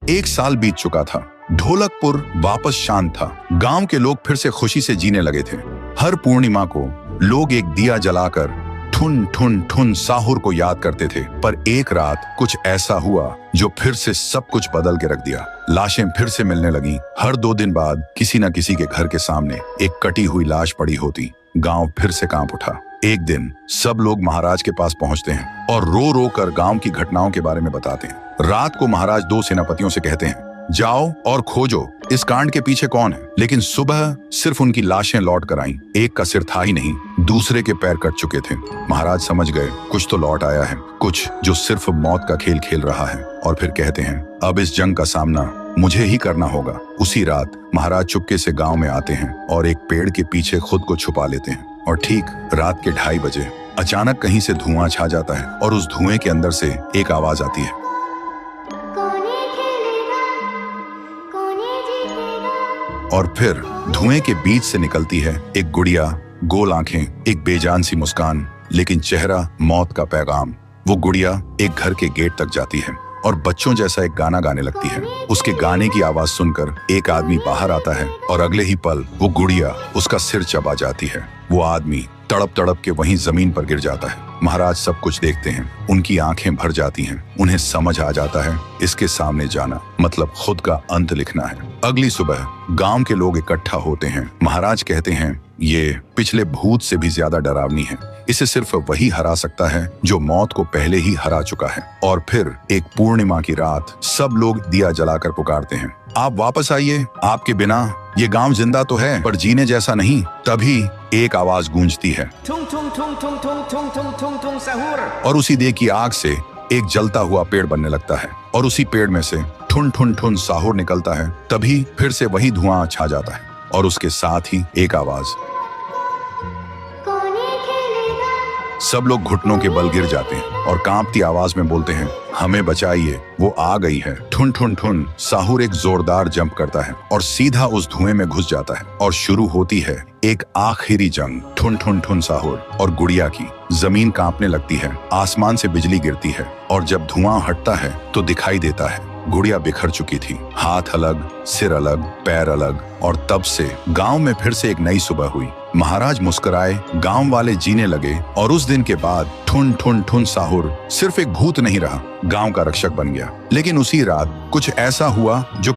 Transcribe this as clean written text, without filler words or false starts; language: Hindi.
एक साल बीत चुका था। ढोलकपुर वापस शांत था। गांव के लोग फिर से खुशी से जीने लगे थे। हर पूर्णिमा को लोग एक दिया जलाकर ठुन ठुन ठुन साहुर को याद करते थे। पर एक रात कुछ ऐसा हुआ जो फिर से सब कुछ बदल के रख दिया। लाशें फिर से मिलने लगी। हर 2 दिन बाद किसी न किसी के घर के सामने एक कटी हुई लाश पड़ी होती। गांव फिर से कांप उठा। एक दिन सब लोग महाराज के पास पहुंचते हैं और रो रो कर गांव की घटनाओं के बारे में बताते हैं। रात को महाराज 2 सेनापतियों से कहते हैं, जाओ और खोजो इस कांड के पीछे कौन है। लेकिन सुबह सिर्फ उनकी लाशें लौट कर आईं। एक का सिर था ही नहीं, दूसरे के पैर कट चुके थे। महाराज समझ गए कुछ तो लौट आया है, कुछ जो सिर्फ मौत का खेल खेल रहा है। और फिर कहते हैं, अब इस जंग का सामना मुझे ही करना होगा। उसी रात महाराज चुपके से गांव में आते हैं और एक पेड़ के पीछे खुद को छुपा लेते हैं। और ठीक रात के 2:30 बजे अचानक कहीं से धुआं छा जाता है और उस धुएं के अंदर से एक आवाज आती है, और फिर धुएं के बीच से निकलती है एक गुड़िया, गोल आंखें, एक बेजान सी मुस्कान, लेकिन चेहरा मौत का पैगाम। वो गुड़िया एक घर के गेट तक जाती है और बच्चों जैसा एक गाना गाने लगती है। उसके गाने की आवाज सुनकर एक आदमी बाहर आता है और अगले ही पल वो गुड़िया उसका सिर चबा जाती है। वो आदमी तड़प तड़प के वहीं जमीन पर गिर जाता है। महाराज सब कुछ देखते हैं। उनकी आंखें भर जाती हैं। उन्हें समझ आ जाता है इसके सामने जाना मतलब खुद का अंत लिखना है। अगली सुबह गांव के लोग इकट्ठा होते हैं। महाराज कहते हैं, ये पिछले भूत से भी ज्यादा डरावनी है। इसे सिर्फ वही हरा सकता है जो मौत को पहले ही हरा चुका है। और फिर एक पूर्णिमा की रात सब लोग दिया जलाकर पुकारते हैं, आप वापस आइए, आपके बिना ये गांव जिंदा तो है पर जीने जैसा नहीं। तभी एक आवाज गूंजती है और उसी देह की आग से एक जलता हुआ पेड़ बनने लगता है और उसी पेड़ में से ठुन ठुन ठुन साहुर निकलता है। तभी फिर से वही धुआं छा जाता है और उसके साथ ही एक आवाज। सब लोग घुटनों के बल गिर जाते हैं और कांपती आवाज में बोलते हैं, हमें बचाइए, वो आ गई है। ठुन ठुन ठुन साहुर एक जोरदार जंप करता है और सीधा उस धुएं में घुस जाता है और शुरू होती है एक आखिरी जंग। ठुन ठुन ठुन साहुर और गुड़िया की। जमीन कांपने लगती है, आसमान से बिजली गिरती है और जब धुआं हटता है तो दिखाई देता है गुड़िया बिखर चुकी थी। हाथ अलग, सिर अलग, पैर अलग। और तब से गांव में फिर से एक नई सुबह हुई। महाराज मुस्कुराए, गांव वाले जीने लगे और उस दिन के बाद ठुन ठुन ठुन साहुर सिर्फ एक भूत नहीं रहा, गांव का रक्षक बन गया। लेकिन उसी रात कुछ ऐसा हुआ जो